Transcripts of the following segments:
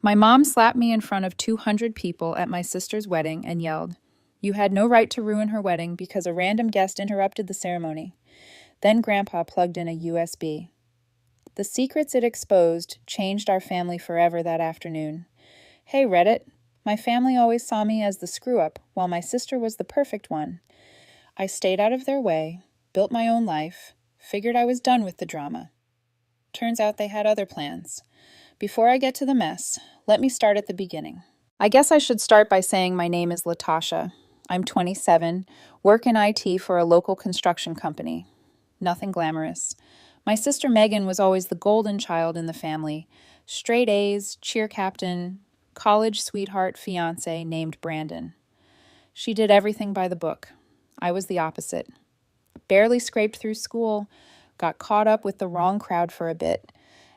My mom slapped me in front of 200 people at my sister's wedding and yelled, "You had no right to ruin her wedding because a random guest interrupted the ceremony." Then Grandpa plugged in a USB. The secrets it exposed changed our family forever that afternoon. Hey, Reddit. My family always saw me as the screw-up, while my sister was the perfect one. I stayed out of their way, built my own life, figured I was done with the drama. Turns out they had other plans. Before I get to the mess, let me start at the beginning. I guess I should start by saying my name is Latasha. I'm 27, work in IT for a local construction company. Nothing glamorous. My sister Megan was always the golden child in the family. Straight A's, cheer captain, college sweetheart fiance named Brandon. She did everything by the book. I was the opposite. Barely scraped through school, got caught up with the wrong crowd for a bit,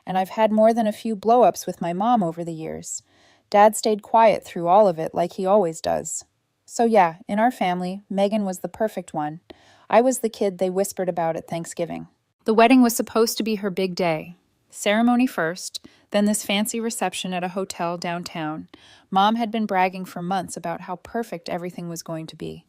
and I've had more than a few blow-ups with my mom over the years. Dad stayed quiet through all of it like he always does. So yeah, in our family, Megan was the perfect one. I was the kid they whispered about at Thanksgiving. The wedding was supposed to be her big day. Ceremony first, then this fancy reception at a hotel downtown. Mom had been bragging for months about how perfect everything was going to be.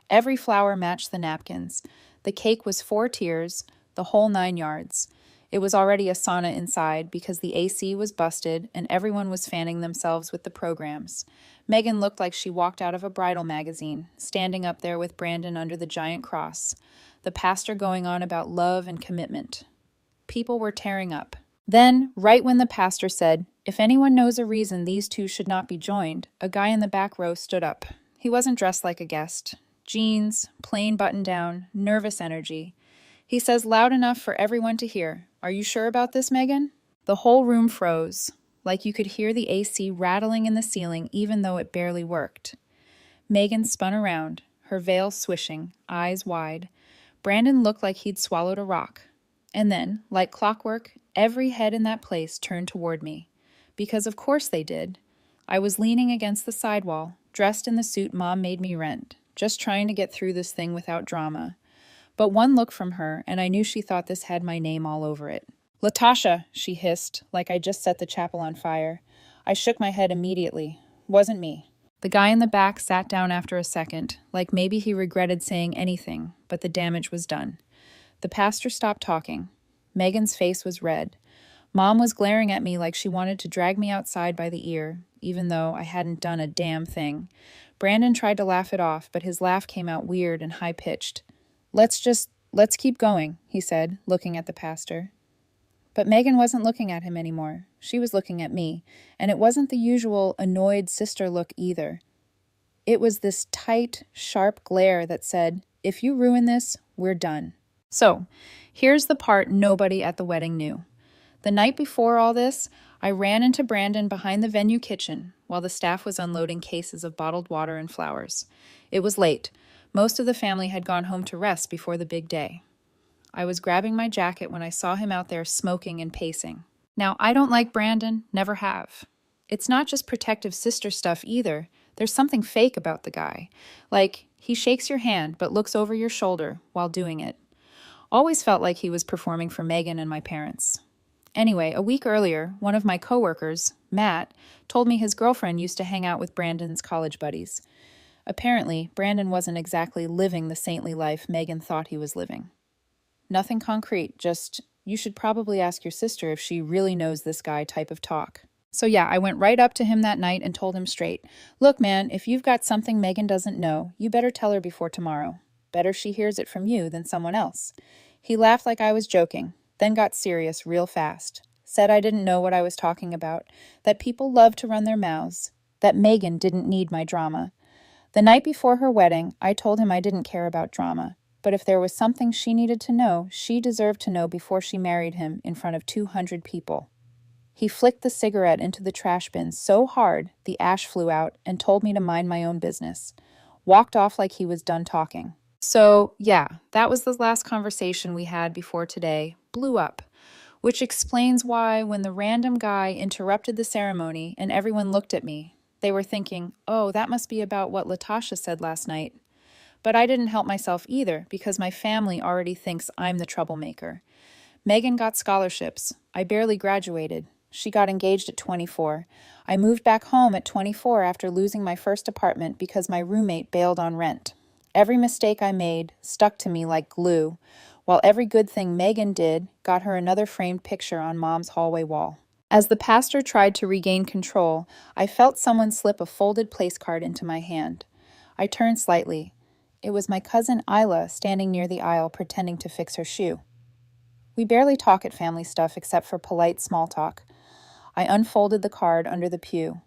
Every flower matched the napkins. The cake was 4 tiers, the whole 9 yards. It was already a sauna inside because the AC was busted and everyone was fanning themselves with the programs. Megan looked like she walked out of a bridal magazine, standing up there with Brandon under the giant cross. The pastor going on about love and commitment. People were tearing up. Then, right when the pastor said, "If anyone knows a reason these two should not be joined," a guy in the back row stood up. He wasn't dressed like a guest. Jeans, plain button-down, nervous energy. He says loud enough for everyone to hear, "Are you sure about this, Megan?" The whole room froze, like you could hear the AC rattling in the ceiling even though it barely worked. Megan spun around, her veil swishing, eyes wide. Brandon looked like he'd swallowed a rock. And then, like clockwork, every head in that place turned toward me. Because of course they did. I was leaning against the sidewall, dressed in the suit Mom made me rent, just trying to get through this thing without drama. But one look from her, and I knew she thought this had my name all over it. "Latasha," she hissed, like I just set the chapel on fire. I shook my head immediately. Wasn't me. The guy in the back sat down after a second, like maybe he regretted saying anything, but the damage was done. The pastor stopped talking. Megan's face was red. Mom was glaring at me like she wanted to drag me outside by the ear, even though I hadn't done a damn thing. Brandon tried to laugh it off, but his laugh came out weird and high-pitched. Let's keep going," he said, looking at the pastor. But Megan wasn't looking at him anymore. She was looking at me, and it wasn't the usual annoyed sister look either. It was this tight, sharp glare that said, "If you ruin this, we're done." So, here's the part nobody at the wedding knew. The night before all this, I ran into Brandon behind the venue kitchen while the staff was unloading cases of bottled water and flowers. It was late. Most of the family had gone home to rest before the big day. I was grabbing my jacket when I saw him out there smoking and pacing. Now, I don't like Brandon, never have. It's not just protective sister stuff either. There's something fake about the guy. Like, he shakes your hand but looks over your shoulder while doing it. Always felt like he was performing for Megan and my parents. Anyway, a week earlier, one of my coworkers, Matt, told me his girlfriend used to hang out with Brandon's college buddies. Apparently, Brandon wasn't exactly living the saintly life Megan thought he was living. Nothing concrete, just, "You should probably ask your sister if she really knows this guy" type of talk. So yeah, I went right up to him that night and told him straight, "Look, man, if you've got something Megan doesn't know, you better tell her before tomorrow. Better she hears it from you than someone else." He laughed like I was joking, then got serious real fast. Said I didn't know what I was talking about, that people love to run their mouths, that Megan didn't need my drama. The night before her wedding, I told him I didn't care about drama, but if there was something she needed to know, she deserved to know before she married him in front of 200 people. He flicked the cigarette into the trash bin so hard the ash flew out and told me to mind my own business. Walked off like he was done talking. So, yeah, that was the last conversation we had before today. Blew up. Which explains why, when the random guy interrupted the ceremony and everyone looked at me, they were thinking, "Oh, that must be about what Latasha said last night." But I didn't help myself either because my family already thinks I'm the troublemaker. Megan got scholarships. I barely graduated. She got engaged at 24. I moved back home at 24 after losing my first apartment because my roommate bailed on rent. Every mistake I made stuck to me like glue, while every good thing Megan did got her another framed picture on Mom's hallway wall. As the pastor tried to regain control, I felt someone slip a folded place card into my hand. I turned slightly. It was my cousin Isla standing near the aisle pretending to fix her shoe. We barely talk at family stuff except for polite small talk. I unfolded the card under the pew.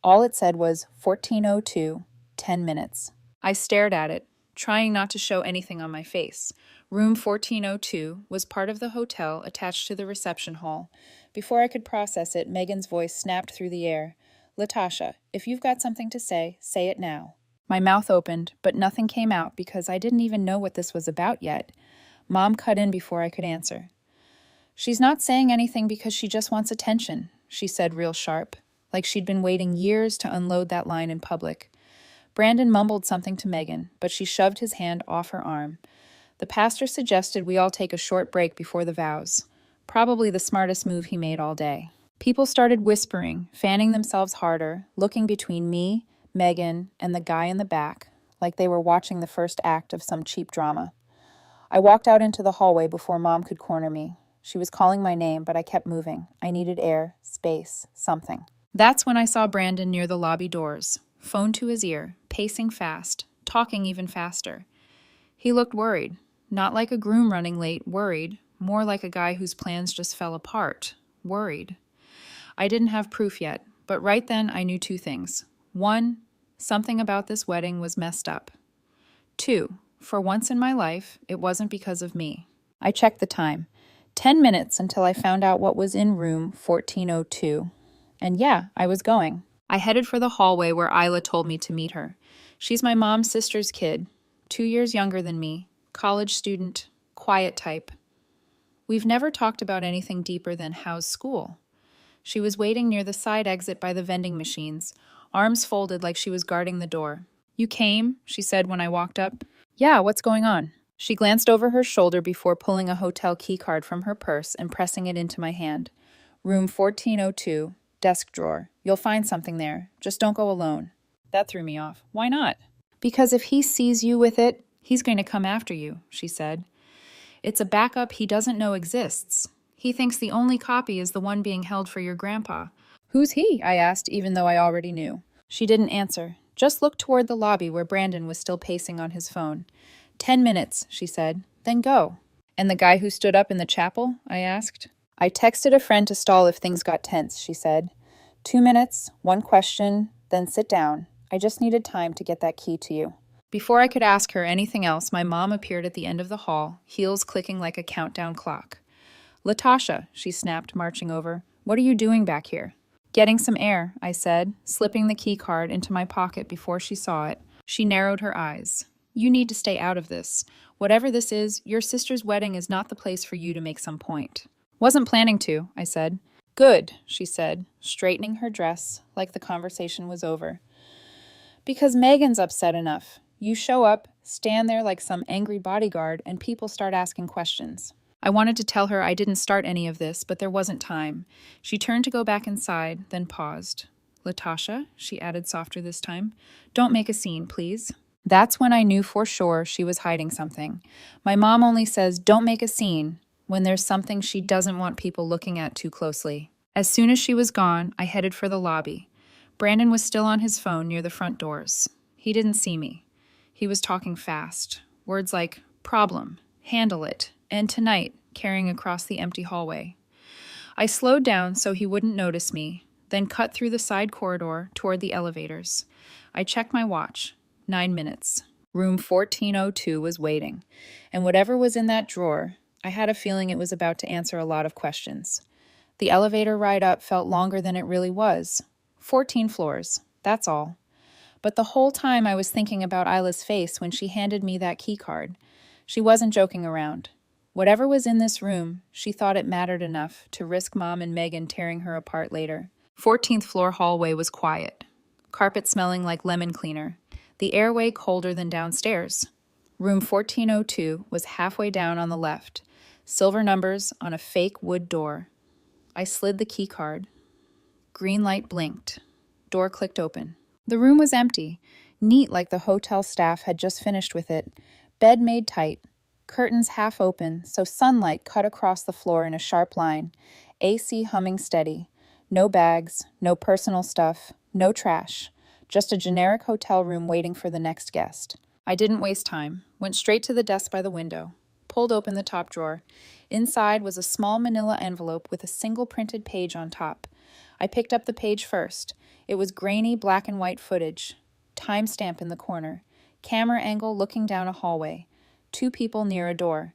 All it said was 1402, 10 minutes. I stared at it, trying not to show anything on my face. Room 1402 was part of the hotel attached to the reception hall. Before I could process it, Megan's voice snapped through the air. "Latasha, if you've got something to say it now." My mouth opened, but nothing came out because I didn't even know what this was about yet. Mom cut in before I could answer. "She's not saying anything because she just wants attention," she said real sharp, like she'd been waiting years to unload that line in public. Brandon mumbled something to Megan, but she shoved his hand off her arm. The pastor suggested we all take a short break before the vows. Probably the smartest move he made all day. People started whispering, fanning themselves harder, looking between me, Megan, and the guy in the back, like they were watching the first act of some cheap drama. I walked out into the hallway before Mom could corner me. She was calling my name, but I kept moving. I needed air, space, something. That's when I saw Brandon near the lobby doors, phone to his ear, pacing fast, talking even faster. He looked worried, not like a groom running late, worried, more like a guy whose plans just fell apart, worried. I didn't have proof yet, but right then I knew two things. One, something about this wedding was messed up. Two, for once in my life, it wasn't because of me. I checked the time. 10 minutes until I found out what was in room 1402. And yeah, I was going. I headed for the hallway where Isla told me to meet her. She's my mom's sister's kid, 2 years younger than me, college student, quiet type. We've never talked about anything deeper than how's school. She was waiting near the side exit by the vending machines, arms folded like she was guarding the door. "You came?" she said when I walked up. "Yeah, what's going on?" She glanced over her shoulder before pulling a hotel key card from her purse and pressing it into my hand. "Room 1402, desk drawer. You'll find something there. Just don't go alone." That threw me off. "Why not?" "Because if he sees you with it, he's going to come after you," she said. "It's a backup he doesn't know exists. He thinks the only copy is the one being held for your grandpa." "Who's he?" I asked, even though I already knew. She didn't answer, just looked toward the lobby where Brandon was still pacing on his phone. 10 minutes, she said. "Then go." "And the guy who stood up in the chapel?" I asked. "I texted a friend to stall if things got tense," she said. 2 minutes, one question, then sit down. I just needed time to get that key to you." Before I could ask her anything else, my mom appeared at the end of the hall, heels clicking like a countdown clock. "Latasha," she snapped, marching over. "What are you doing back here?" "Getting some air," I said, slipping the key card into my pocket before she saw it. She narrowed her eyes. "You need to stay out of this. Whatever this is, your sister's wedding is not the place for you to make some point." "Wasn't planning to," I said. "Good," she said, straightening her dress like the conversation was over. "Because Megan's upset enough. You show up, stand there like some angry bodyguard, and people start asking questions." I wanted to tell her I didn't start any of this, but there wasn't time. She turned to go back inside, then paused. "Latasha," she added softer this time, "don't make a scene, please." That's when I knew for sure she was hiding something. My mom only says, "Don't make a scene," when there's something she doesn't want people looking at too closely. As soon as she was gone, I headed for the lobby. Brandon was still on his phone near the front doors. He didn't see me. He was talking fast. Words like problem, handle it, and tonight, carrying across the empty hallway. I slowed down so he wouldn't notice me, then cut through the side corridor toward the elevators. I checked my watch. 9 minutes. Room 1402 was waiting, and whatever was in that drawer, I had a feeling it was about to answer a lot of questions. The elevator ride up felt longer than it really was. 14 floors, that's all. But the whole time I was thinking about Isla's face when she handed me that key card. She wasn't joking around. Whatever was in this room, she thought it mattered enough to risk Mom and Megan tearing her apart later. 14th floor hallway was quiet. Carpet smelling like lemon cleaner. The airway colder than downstairs. Room 1402 was halfway down on the left. Silver numbers on a fake wood door. I slid the key card. Green light blinked. Door clicked open. The room was empty, neat like the hotel staff had just finished with it. Bed made tight. Curtains half open, so sunlight cut across the floor in a sharp line. AC humming steady. No bags, no personal stuff, no trash. Just a generic hotel room waiting for the next guest. I didn't waste time. Went straight to the desk by the window. Pulled open the top drawer. Inside was a small manila envelope with a single printed page on top. I picked up the page first. It was grainy black and white footage. Timestamp in the corner. Camera angle looking down a hallway. 2 people near a door.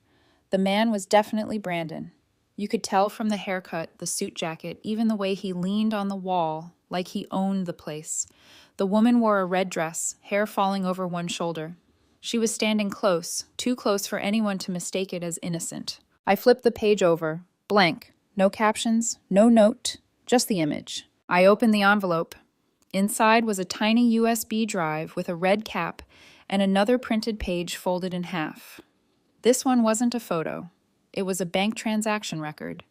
The man was definitely Brandon. You could tell from the haircut, the suit jacket, even the way he leaned on the wall, like he owned the place. The woman wore a red dress, hair falling over one shoulder. She was standing close, too close for anyone to mistake it as innocent. I flipped the page over. Blank. No captions, no note, just the image. I opened the envelope. Inside was a tiny USB drive with a red cap and another printed page folded in half. This one wasn't a photo. It was a bank transaction record.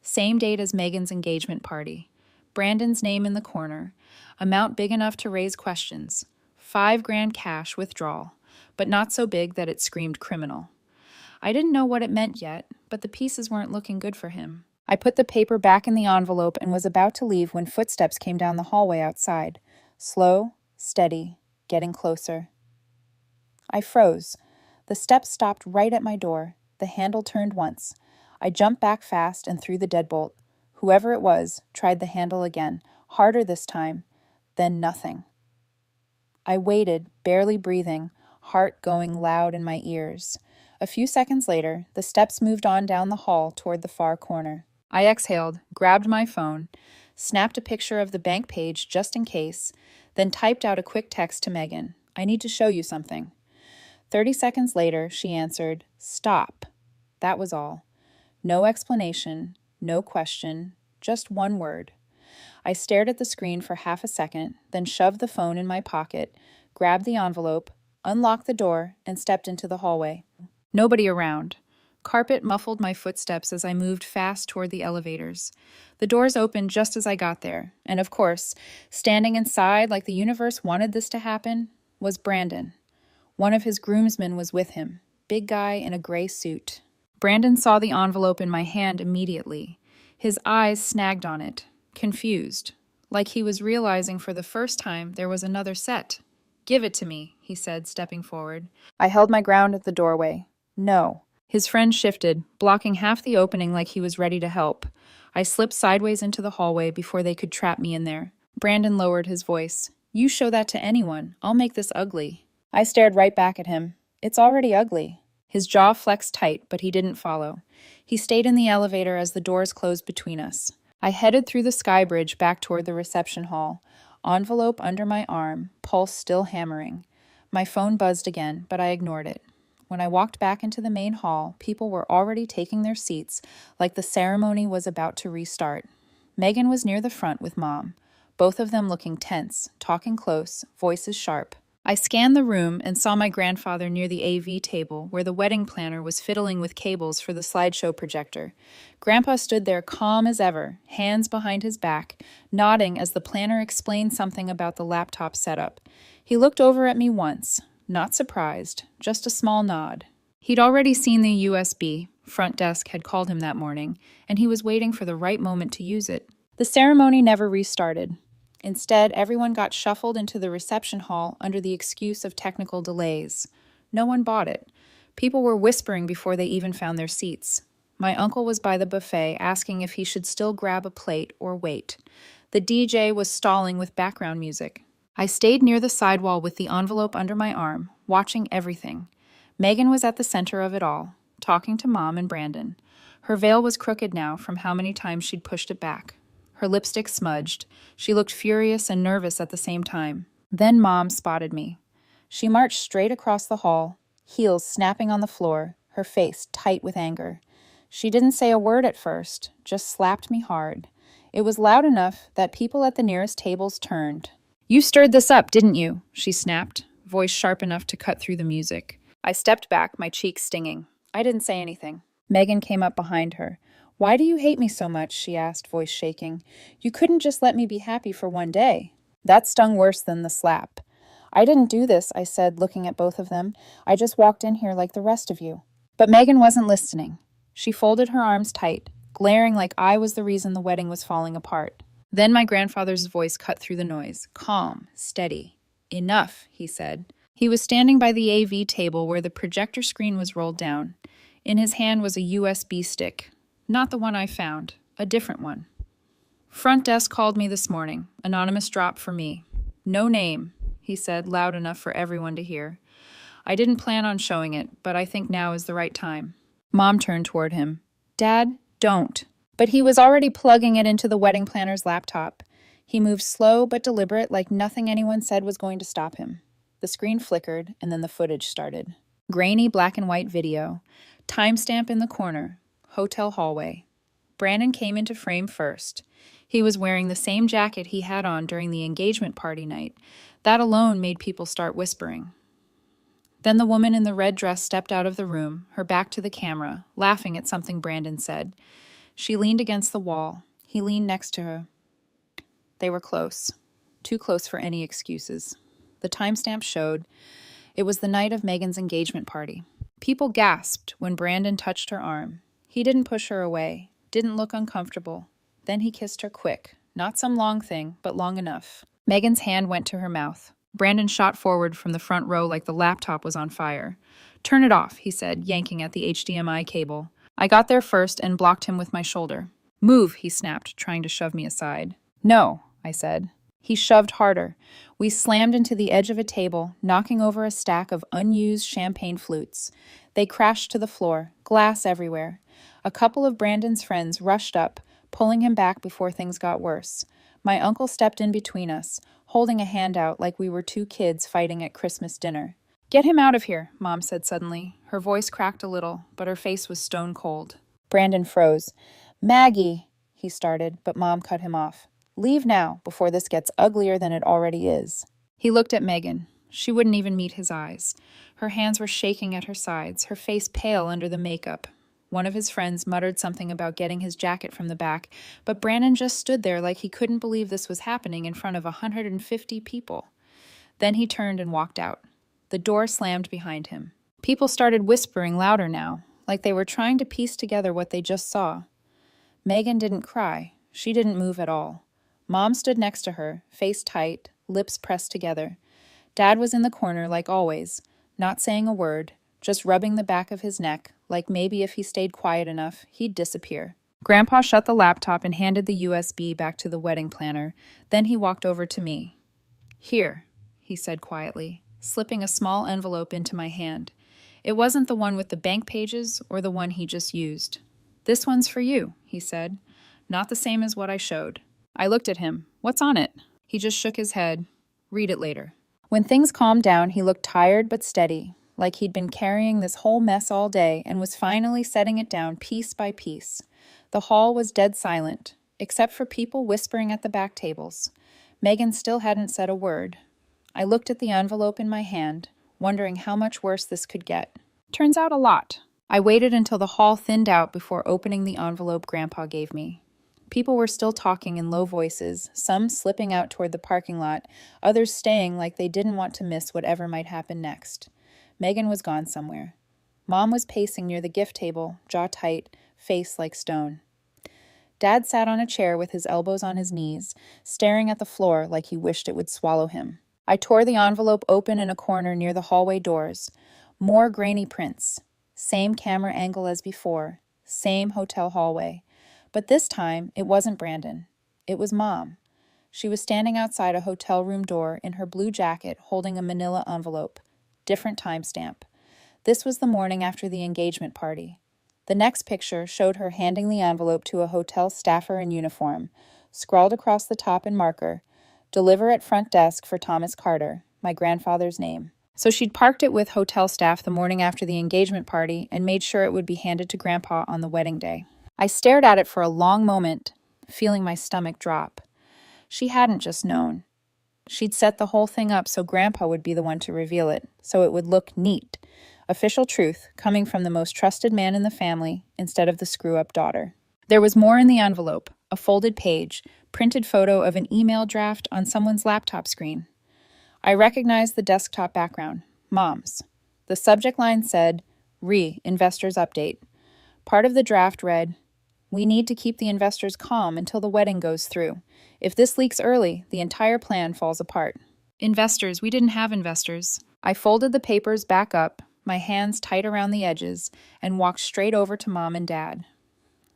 Same date as Megan's engagement party. Brandon's name in the corner. Amount big enough to raise questions. $5,000 cash withdrawal, but not so big that it screamed criminal. I didn't know what it meant yet, but the pieces weren't looking good for him. I put the paper back in the envelope and was about to leave when footsteps came down the hallway outside. Slow, steady, getting closer. I froze. The steps stopped right at my door. The handle turned once. I jumped back fast and threw the deadbolt. Whoever it was tried the handle again, harder this time. Then nothing. I waited, barely breathing, heart going loud in my ears. A few seconds later, the steps moved on down the hall toward the far corner. I exhaled, grabbed my phone, snapped a picture of the bank page just in case, then typed out a quick text to Megan. I need to show you something. 30 seconds later, she answered, "Stop." That was all. No explanation, no question, just one word. I stared at the screen for half a second, then shoved the phone in my pocket, grabbed the envelope, unlocked the door, and stepped into the hallway. Nobody around. Carpet muffled my footsteps as I moved fast toward the elevators. The doors opened just as I got there, and of course, standing inside like the universe wanted this to happen, was Brandon. One of his groomsmen was with him, big guy in a gray suit. Brandon saw the envelope in my hand immediately. His eyes snagged on it, confused, like he was realizing for the first time there was another set. "Give it to me," he said, stepping forward. I held my ground at the doorway. No. His friend shifted, blocking half the opening like he was ready to help. I slipped sideways into the hallway before they could trap me in there. Brandon lowered his voice. "You show that to anyone. I'll make this ugly." I stared right back at him. "It's already ugly." His jaw flexed tight, but he didn't follow. He stayed in the elevator as the doors closed between us. I headed through the sky bridge back toward the reception hall, envelope under my arm, pulse still hammering. My phone buzzed again, but I ignored it. When I walked back into the main hall, people were already taking their seats, like the ceremony was about to restart. Megan was near the front with Mom, both of them looking tense, talking close, voices sharp. I scanned the room and saw my grandfather near the AV table where the wedding planner was fiddling with cables for the slideshow projector. Grandpa stood there calm as ever, hands behind his back, nodding as the planner explained something about the laptop setup. He looked over at me once, not surprised, just a small nod. He'd already seen the USB, front desk had called him that morning, and he was waiting for the right moment to use it. The ceremony never restarted. Instead, everyone got shuffled into the reception hall under the excuse of technical delays. No one bought it. People were whispering before they even found their seats. My uncle was by the buffet asking if he should still grab a plate or wait. The DJ was stalling with background music. I stayed near the sidewall with the envelope under my arm, watching everything. Megan was at the center of it all, talking to Mom and Brandon. Her veil was crooked now from how many times she'd pushed it back. Her lipstick smudged. She looked furious and nervous at the same time. Then Mom spotted me. She marched straight across the hall, heels snapping on the floor, her face tight with anger. She didn't say a word at first, just slapped me hard. It was loud enough that people at the nearest tables turned. "You stirred this up, didn't you?" she snapped, voice sharp enough to cut through the music. I stepped back, my cheeks stinging. I didn't say anything. Megan came up behind her. "Why do you hate me so much?" she asked, voice shaking. "You couldn't just let me be happy for one day." That stung worse than the slap. "I didn't do this," I said, looking at both of them. "I just walked in here like the rest of you." But Megan wasn't listening. She folded her arms tight, glaring like I was the reason the wedding was falling apart. Then my grandfather's voice cut through the noise, calm, steady. "Enough," he said. He was standing by the AV table where the projector screen was rolled down. In his hand was a USB stick. Not the one I found, a different one. "Front desk called me this morning. Anonymous drop for me. No name," he said, loud enough for everyone to hear. "I didn't plan on showing it, but I think now is the right time." Mom turned toward him. "Dad, don't." But he was already plugging it into the wedding planner's laptop. He moved slow but deliberate, like nothing anyone said was going to stop him. The screen flickered, and then the footage started. Grainy black and white video. Timestamp in the corner. Hotel hallway. Brandon came into frame first. He was wearing the same jacket he had on during the engagement party night. That alone made people start whispering. Then the woman in the red dress stepped out of the room, her back to the camera, laughing at something Brandon said. She leaned against the wall. He leaned next to her. They were close. Too close for any excuses. The timestamp showed it was the night of Megan's engagement party. People gasped when Brandon touched her arm. He didn't push her away, didn't look uncomfortable. Then he kissed her quick. Not some long thing, but long enough. Megan's hand went to her mouth. Brandon shot forward from the front row like the laptop was on fire. "Turn it off," he said, yanking at the HDMI cable. I got there first and blocked him with my shoulder. "Move," he snapped, trying to shove me aside. "No," I said. He shoved harder. We slammed into the edge of a table, knocking over a stack of unused champagne flutes. They crashed to the floor, glass everywhere. A couple of Brandon's friends rushed up, pulling him back before things got worse. My uncle stepped in between us, holding a hand out like we were two kids fighting at Christmas dinner. "Get him out of here," Mom said suddenly. Her voice cracked a little, but her face was stone cold. Brandon froze. "Maggie," he started, but Mom cut him off. "Leave now, before this gets uglier than it already is." He looked at Megan. She wouldn't even meet his eyes. Her hands were shaking at her sides, her face pale under the makeup. One of his friends muttered something about getting his jacket from the back, but Brandon just stood there like he couldn't believe this was happening in front of 150 people. Then he turned and walked out. The door slammed behind him. People started whispering louder now, like they were trying to piece together what they just saw. Megan didn't cry. She didn't move at all. Mom stood next to her, face tight, lips pressed together. Dad was in the corner like always, not saying a word, just rubbing the back of his neck, like maybe if he stayed quiet enough, he'd disappear. Grandpa shut the laptop and handed the USB back to the wedding planner. Then he walked over to me. "Here," he said quietly, slipping a small envelope into my hand. It wasn't the one with the bank pages or the one he just used. "This one's for you," he said. Not the same as what I showed. I looked at him. "What's on it?" He just shook his head. "Read it later." When things calmed down, he looked tired but steady, like he'd been carrying this whole mess all day and was finally setting it down piece by piece. The hall was dead silent, except for people whispering at the back tables. Megan still hadn't said a word. I looked at the envelope in my hand, wondering how much worse this could get. Turns out a lot. I waited until the hall thinned out before opening the envelope Grandpa gave me. People were still talking in low voices, some slipping out toward the parking lot, others staying like they didn't want to miss whatever might happen next. Megan was gone somewhere. Mom was pacing near the gift table, jaw tight, face like stone. Dad sat on a chair with his elbows on his knees, staring at the floor like he wished it would swallow him. I tore the envelope open in a corner near the hallway doors. More grainy prints. Same camera angle as before. Same hotel hallway. But this time, it wasn't Brandon. It was Mom. She was standing outside a hotel room door in her blue jacket holding a manila envelope. Different timestamp. This was the morning after the engagement party. The next picture showed her handing the envelope to a hotel staffer in uniform, scrawled across the top in marker, "Deliver at front desk for Thomas Carter," my grandfather's name. So she'd parked it with hotel staff the morning after the engagement party and made sure it would be handed to Grandpa on the wedding day. I stared at it for a long moment, feeling my stomach drop. She hadn't just known. She'd set the whole thing up so Grandpa would be the one to reveal it, so it would look neat. Official truth coming from the most trusted man in the family instead of the screw-up daughter. There was more in the envelope, a folded page, printed photo of an email draft on someone's laptop screen. I recognized the desktop background, Mom's. The subject line said, Investors Update. Part of the draft read, "We need to keep the investors calm until the wedding goes through. If this leaks early, the entire plan falls apart." Investors, we didn't have investors. I folded the papers back up, my hands tight around the edges, and walked straight over to Mom and Dad.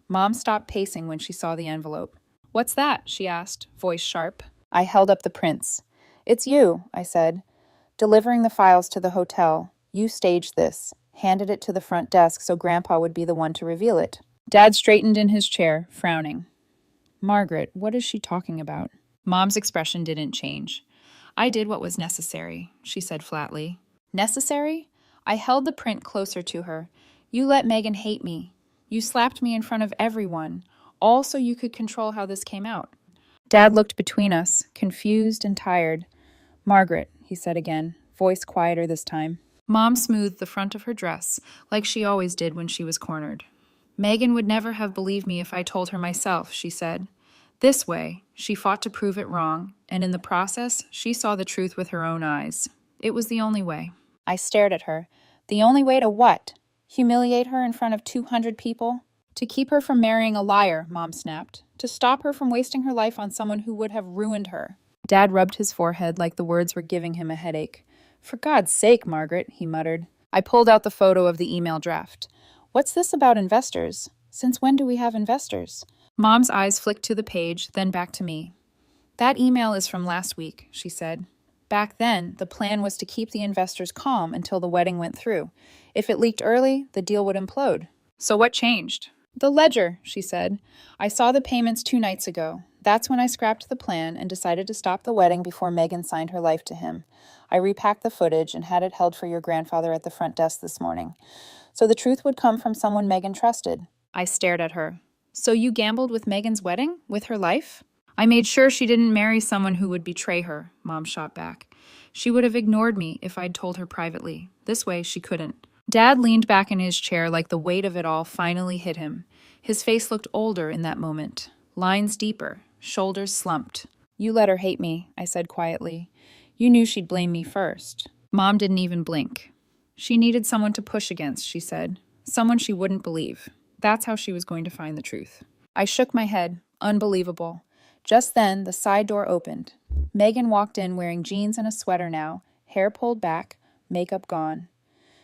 Mom stopped pacing when she saw the envelope. "What's that?" she asked, voice sharp. I held up the prints. "It's you," I said. "Delivering the files to the hotel. You staged this, handed it to the front desk so Grandpa would be the one to reveal it." Dad straightened in his chair, frowning. "Margaret, what is she talking about?" Mom's expression didn't change. "I did what was necessary," she said flatly. "Necessary?" I held the print closer to her. "You let Megan hate me. You slapped me in front of everyone, all so you could control how this came out." Dad looked between us, confused and tired. "Margaret," he said again, voice quieter this time. Mom smoothed the front of her dress, like she always did when she was cornered. "Megan would never have believed me if I told her myself," she said. This way, she fought to prove it wrong, and in the process, she saw the truth with her own eyes. It was the only way. I stared at her. The only way to what? Humiliate her in front of 200 people? To keep her from marrying a liar, Mom snapped. To stop her from wasting her life on someone who would have ruined her. Dad rubbed his forehead like the words were giving him a headache. "For God's sake, Margaret," he muttered. I pulled out the photo of the email draft. "What's this about investors? Since when do we have investors?" Mom's eyes flicked to the page, then back to me. "That email is from last week," she said. "Back then, the plan was to keep the investors calm until the wedding went through. If it leaked early, the deal would implode." "So what changed?" "The ledger," she said. "I saw the payments 2 nights ago. That's when I scrapped the plan and decided to stop the wedding before Megan signed her life to him. I repacked the footage and had it held for your grandfather at the front desk this morning. So the truth would come from someone Megan trusted." I stared at her. "So you gambled with Megan's wedding? With her life?" "I made sure she didn't marry someone who would betray her," Mom shot back. "She would have ignored me if I'd told her privately. This way, she couldn't." Dad leaned back in his chair like the weight of it all finally hit him. His face looked older in that moment. Lines deeper, shoulders slumped. "You let her hate me," I said quietly. "You knew she'd blame me first." Mom didn't even blink. "She needed someone to push against," she said. "Someone she wouldn't believe. That's how she was going to find the truth." I shook my head. Unbelievable. Just then, the side door opened. Megan walked in wearing jeans and a sweater now, hair pulled back, makeup gone.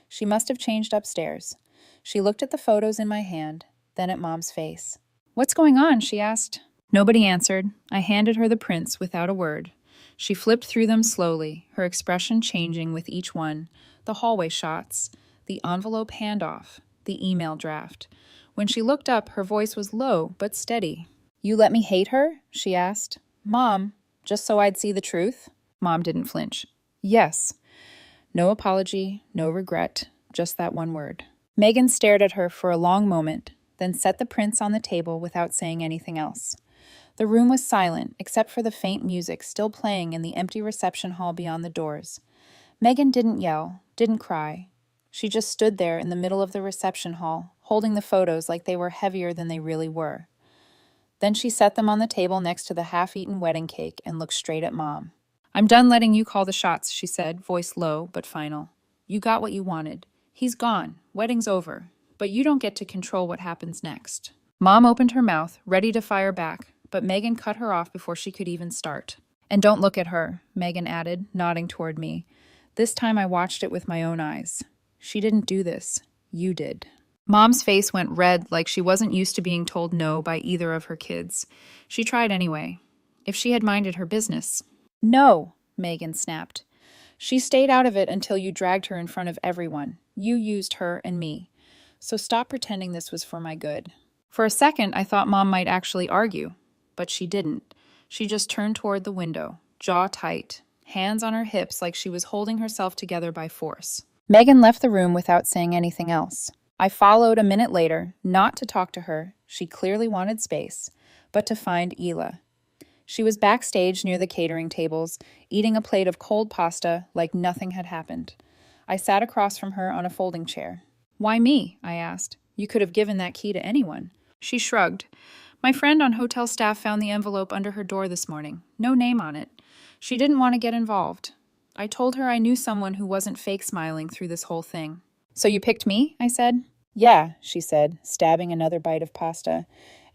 She must have changed upstairs. She looked at the photos in my hand, then at Mom's face. "What's going on?" she asked. Nobody answered. I handed her the prints without a word. She flipped through them slowly, her expression changing with each one. The hallway shots, the envelope handoff, the email draft. When she looked up, her voice was low but steady. "You let me hate her?" she asked. "Mom, just so I'd see the truth?" Mom didn't flinch. "Yes." No apology, no regret, just that one word. Megan stared at her for a long moment, then set the prints on the table without saying anything else. The room was silent, except for the faint music still playing in the empty reception hall beyond the doors. Megan didn't yell, didn't cry. She just stood there in the middle of the reception hall, holding the photos like they were heavier than they really were. Then she set them on the table next to the half-eaten wedding cake and looked straight at Mom. "I'm done letting you call the shots," she said, voice low but final. "You got what you wanted. He's gone. Wedding's over. But you don't get to control what happens next." Mom opened her mouth, ready to fire back, but Megan cut her off before she could even start. "And don't look at her," Megan added, nodding toward me. This time I watched it with my own eyes. "She didn't do this. You did." Mom's face went red like she wasn't used to being told no by either of her kids. She tried anyway. If she had minded her business. "No," Megan snapped. "She stayed out of it until you dragged her in front of everyone. You used her and me. So stop pretending this was for my good." For a second, I thought Mom might actually argue. But she didn't. She just turned toward the window, jaw tight, hands on her hips like she was holding herself together by force. Megan left the room without saying anything else. I followed a minute later, not to talk to her, she clearly wanted space, but to find Ela. She was backstage near the catering tables, eating a plate of cold pasta like nothing had happened. I sat across from her on a folding chair. "Why me?" I asked. "You could have given that key to anyone." She shrugged. My friend on hotel staff found the envelope under her door this morning. No name on it. She didn't want to get involved. I told her I knew someone who wasn't fake smiling through this whole thing. So you picked me? I said. Yeah, she said, stabbing another bite of pasta.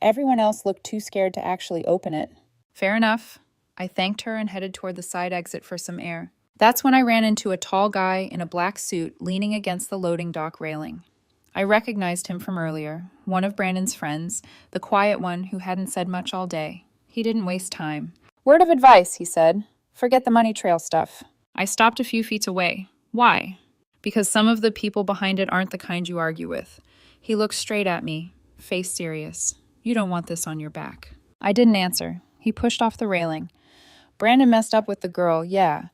Everyone else looked too scared to actually open it. Fair enough. I thanked her and headed toward the side exit for some air. That's when I ran into a tall guy in a black suit leaning against the loading dock railing. I recognized him from earlier, one of Brandon's friends, the quiet one who hadn't said much all day. He didn't waste time. Word of advice, he said. Forget the money trail stuff. I stopped a few feet away. Why? Because some of the people behind it aren't the kind you argue with. He looked straight at me, face serious. You don't want this on your back. I didn't answer. He pushed off the railing. Brandon messed up with the girl, yeah.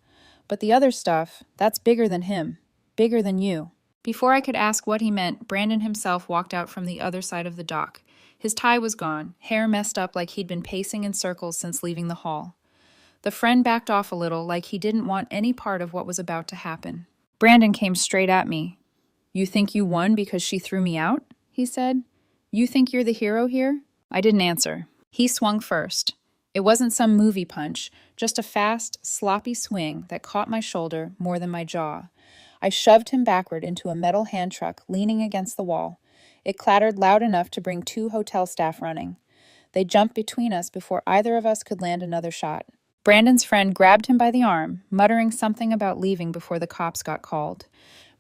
But the other stuff, that's bigger than him. Bigger than you. Before I could ask what he meant, Brandon himself walked out from the other side of the dock. His tie was gone, hair messed up like he'd been pacing in circles since leaving the hall. The friend backed off a little like he didn't want any part of what was about to happen. Brandon came straight at me. You think you won because she threw me out? He said. You think you're the hero here? I didn't answer. He swung first. It wasn't some movie punch, just a fast, sloppy swing that caught my shoulder more than my jaw. I shoved him backward into a metal hand truck leaning against the wall. It clattered loud enough to bring 2 hotel staff running. They jumped between us before either of us could land another shot. Brandon's friend grabbed him by the arm, muttering something about leaving before the cops got called.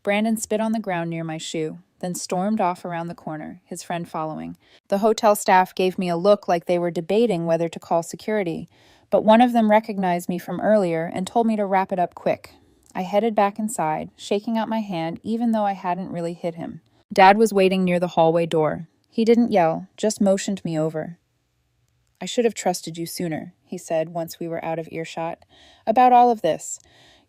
Brandon spit on the ground near my shoe, then stormed off around the corner, his friend following. The hotel staff gave me a look like they were debating whether to call security, but one of them recognized me from earlier and told me to wrap it up quick. I headed back inside, shaking out my hand even though I hadn't really hit him. Dad was waiting near the hallway door. He didn't yell, just motioned me over. I should have trusted you sooner, he said once we were out of earshot. About all of this.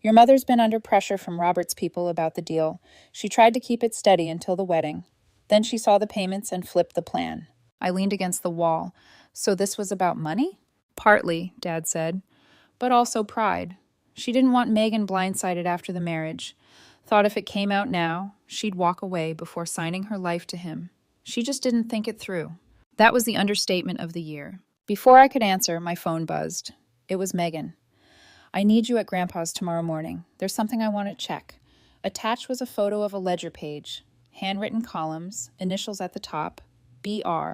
Your mother's been under pressure from Robert's people about the deal. She tried to keep it steady until the wedding. Then she saw the payments and flipped the plan. I leaned against the wall. So this was about money? Partly, Dad said, but also pride. She didn't want Megan blindsided after the marriage. Thought if it came out now, she'd walk away before signing her life to him. She just didn't think it through. That was the understatement of the year. Before I could answer, my phone buzzed. It was Megan. I need you at Grandpa's tomorrow morning. There's something I want to check. Attached was a photo of a ledger page, handwritten columns, initials at the top, BR,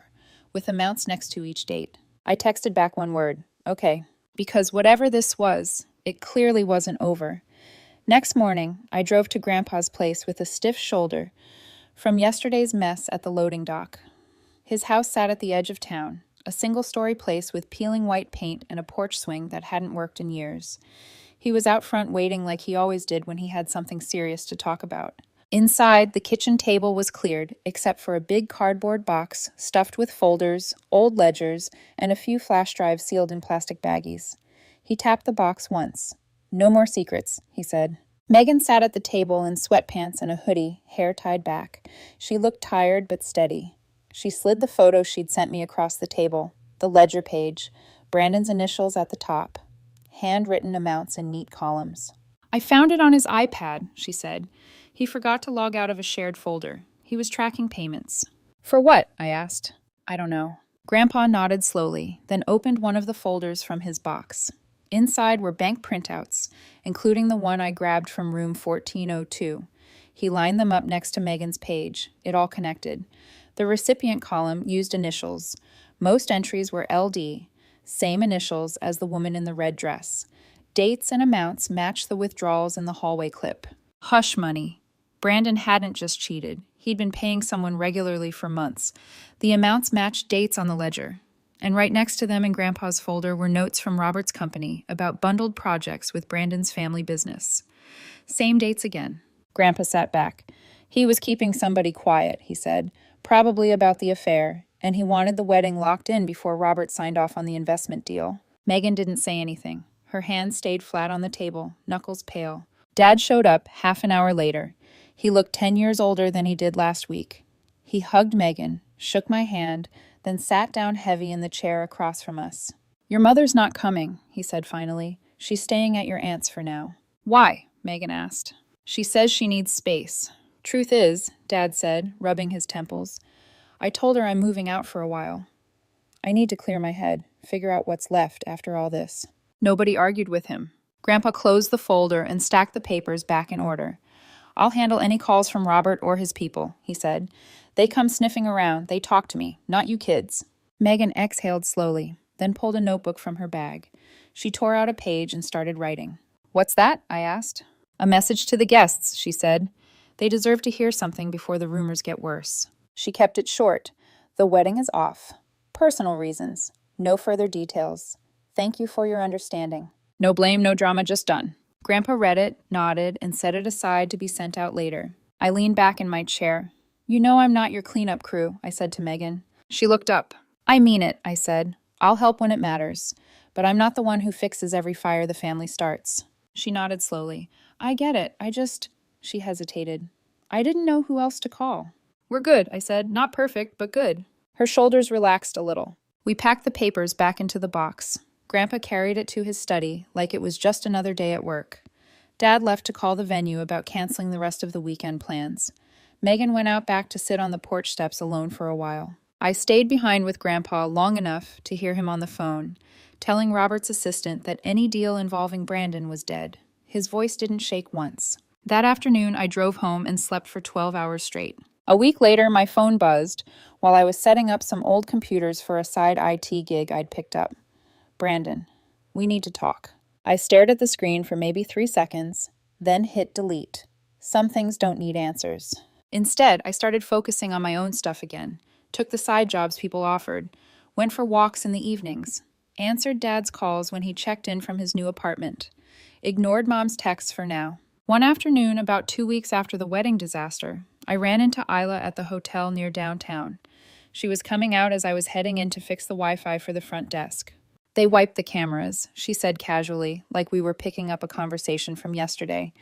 with amounts next to each date. I texted back one word, okay, because whatever this was, it clearly wasn't over. Next morning, I drove to Grandpa's place with a stiff shoulder from yesterday's mess at the loading dock. His house sat at the edge of town, a single-story place with peeling white paint and a porch swing that hadn't worked in years. He was out front waiting like he always did when he had something serious to talk about. Inside, the kitchen table was cleared, except for a big cardboard box stuffed with folders, old ledgers, and a few flash drives sealed in plastic baggies. He tapped the box once. No more secrets, he said. Megan sat at the table in sweatpants and a hoodie, hair tied back. She looked tired but steady. She slid the photo she'd sent me across the table, the ledger page, Brandon's initials at the top, handwritten amounts in neat columns. I found it on his iPad, she said. He forgot to log out of a shared folder. He was tracking payments. For what? I asked. I don't know. Grandpa nodded slowly, then opened one of the folders from his box. Inside were bank printouts, including the one I grabbed from room 1402. He lined them up next to Megan's page. It all connected. The recipient column used initials. Most entries were LD, same initials as the woman in the red dress. Dates and amounts matched the withdrawals in the hallway clip. Hush money. Brandon hadn't just cheated. He'd been paying someone regularly for months. The amounts matched dates on the ledger. And right next to them in Grandpa's folder were notes from Robert's company about bundled projects with Brandon's family business. Same dates again. Grandpa sat back. He was keeping somebody quiet, he said, probably about the affair, and he wanted the wedding locked in before Robert signed off on the investment deal. Megan didn't say anything. Her hands stayed flat on the table, knuckles pale. Dad showed up half an hour later. He looked 10 years older than he did last week. He hugged Megan, shook my hand, then sat down heavy in the chair across from us. Your mother's not coming, he said finally. She's staying at your aunt's for now. Why? Megan asked. She says she needs space. Truth is, Dad said, rubbing his temples, I told her I'm moving out for a while. I need to clear my head, figure out what's left after all this. Nobody argued with him. Grandpa closed the folder and stacked the papers back in order. I'll handle any calls from Robert or his people, he said. They come sniffing around. They talk to me, not you kids. Megan exhaled slowly, then pulled a notebook from her bag. She tore out a page and started writing. What's that? I asked. A message to the guests, she said. They deserve to hear something before the rumors get worse. She kept it short. The wedding is off. Personal reasons. No further details. Thank you for your understanding. No blame, no drama, just done. Grandpa read it, nodded, and set it aside to be sent out later. I leaned back in my chair. You know I'm not your cleanup crew, I said to Megan. She looked up. I mean it, I said. I'll help when it matters. But I'm not the one who fixes every fire the family starts. She nodded slowly. I get it. She hesitated. I didn't know who else to call. We're good, I said. Not perfect, but good. Her shoulders relaxed a little. We packed the papers back into the box. Grandpa carried it to his study like it was just another day at work. Dad left to call the venue about canceling the rest of the weekend plans. Megan went out back to sit on the porch steps alone for a while. I stayed behind with Grandpa long enough to hear him on the phone, telling Robert's assistant that any deal involving Brandon was dead. His voice didn't shake once. That afternoon, I drove home and slept for 12 hours straight. A week later, my phone buzzed while I was setting up some old computers for a side IT gig I'd picked up. Brandon, we need to talk. I stared at the screen for maybe 3 seconds, then hit delete. Some things don't need answers. Instead, I started focusing on my own stuff again, took the side jobs people offered, went for walks in the evenings, answered Dad's calls when he checked in from his new apartment, ignored Mom's texts for now. One afternoon, about 2 weeks after the wedding disaster, I ran into Isla at the hotel near downtown. She was coming out as I was heading in to fix the Wi-Fi for the front desk. They wiped the cameras, she said casually, like we were picking up a conversation from yesterday.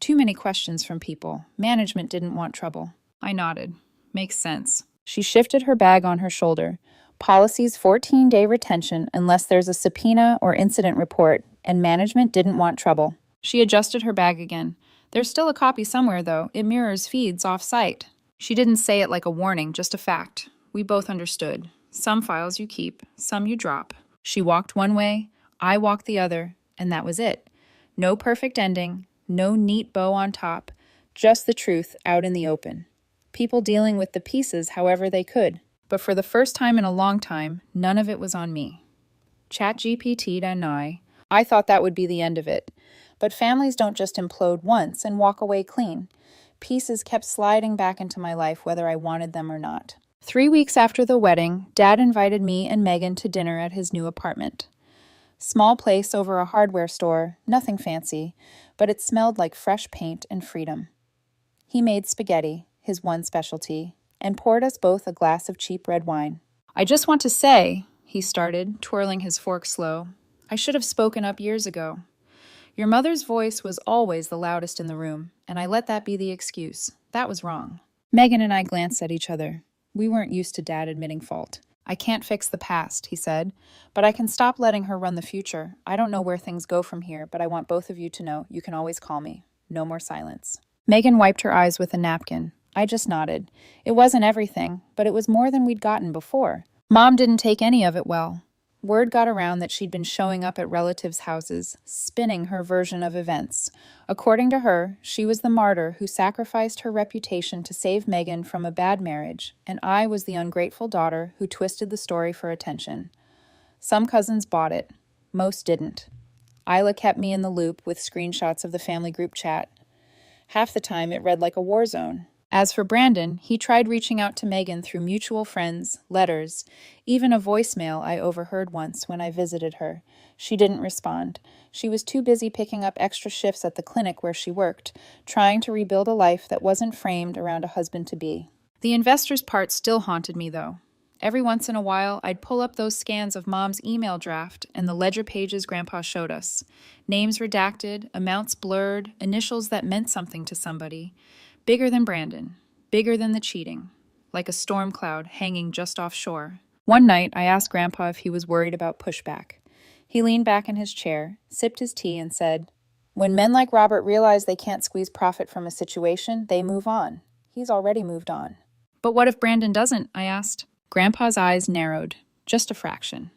Too many questions from people. Management didn't want trouble. I nodded. Makes sense. She shifted her bag on her shoulder. Policy's 14-day retention unless there's a subpoena or incident report, and management didn't want trouble. She adjusted her bag again. There's still a copy somewhere, though. It mirrors feeds off-site. She didn't say it like a warning, just a fact. We both understood. Some files you keep, some you drop. She walked one way, I walked the other, and that was it. No perfect ending, no neat bow on top, just the truth out in the open. People dealing with the pieces however they could. But for the first time in a long time, none of it was on me. ChatGPT'd and I thought that would be the end of it. But families don't just implode once and walk away clean. Pieces kept sliding back into my life whether I wanted them or not. 3 weeks after the wedding, Dad invited me and Megan to dinner at his new apartment. Small place over a hardware store, nothing fancy, but it smelled like fresh paint and freedom. He made spaghetti, his one specialty, and poured us both a glass of cheap red wine. I just want to say, he started, twirling his fork slow, I should have spoken up years ago. Your mother's voice was always the loudest in the room, and I let that be the excuse. That was wrong. Megan and I glanced at each other. We weren't used to Dad admitting fault. I can't fix the past, he said, but I can stop letting her run the future. I don't know where things go from here, but I want both of you to know you can always call me. No more silence. Megan wiped her eyes with a napkin. I just nodded. It wasn't everything, but it was more than we'd gotten before. Mom didn't take any of it well. Word got around that she'd been showing up at relatives' houses, spinning her version of events. According to her, she was the martyr who sacrificed her reputation to save Megan from a bad marriage, and I was the ungrateful daughter who twisted the story for attention. Some cousins bought it. Most didn't. Isla kept me in the loop with screenshots of the family group chat. Half the time it read like a war zone. As for Brandon, he tried reaching out to Megan through mutual friends, letters, even a voicemail I overheard once when I visited her. She didn't respond. She was too busy picking up extra shifts at the clinic where she worked, trying to rebuild a life that wasn't framed around a husband-to-be. The investor's part still haunted me, though. Every once in a while, I'd pull up those scans of Mom's email draft and the ledger pages Grandpa showed us. Names redacted, amounts blurred, initials that meant something to somebody. Bigger than Brandon, bigger than the cheating, like a storm cloud hanging just offshore. One night, I asked Grandpa if he was worried about pushback. He leaned back in his chair, sipped his tea, and said, "When men like Robert realize they can't squeeze profit from a situation, they move on. He's already moved on." But what if Brandon doesn't? I asked. Grandpa's eyes narrowed, just a fraction.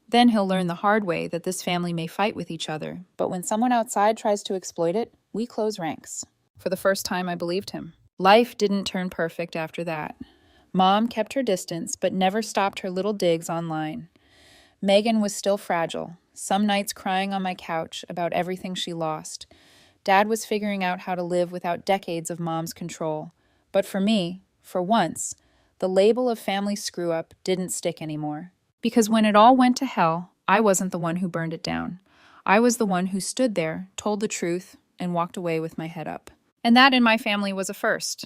Then he'll learn the hard way that this family may fight with each other, but when someone outside tries to exploit it, we close ranks. For the first time, I believed him. Life didn't turn perfect after that. Mom kept her distance, but never stopped her little digs online. Megan was still fragile, some nights crying on my couch about everything she lost. Dad was figuring out how to live without decades of Mom's control. But for me, for once, the label of family screw-up didn't stick anymore. Because when it all went to hell, I wasn't the one who burned it down. I was the one who stood there, told the truth, and walked away with my head up. And that in my family was a first.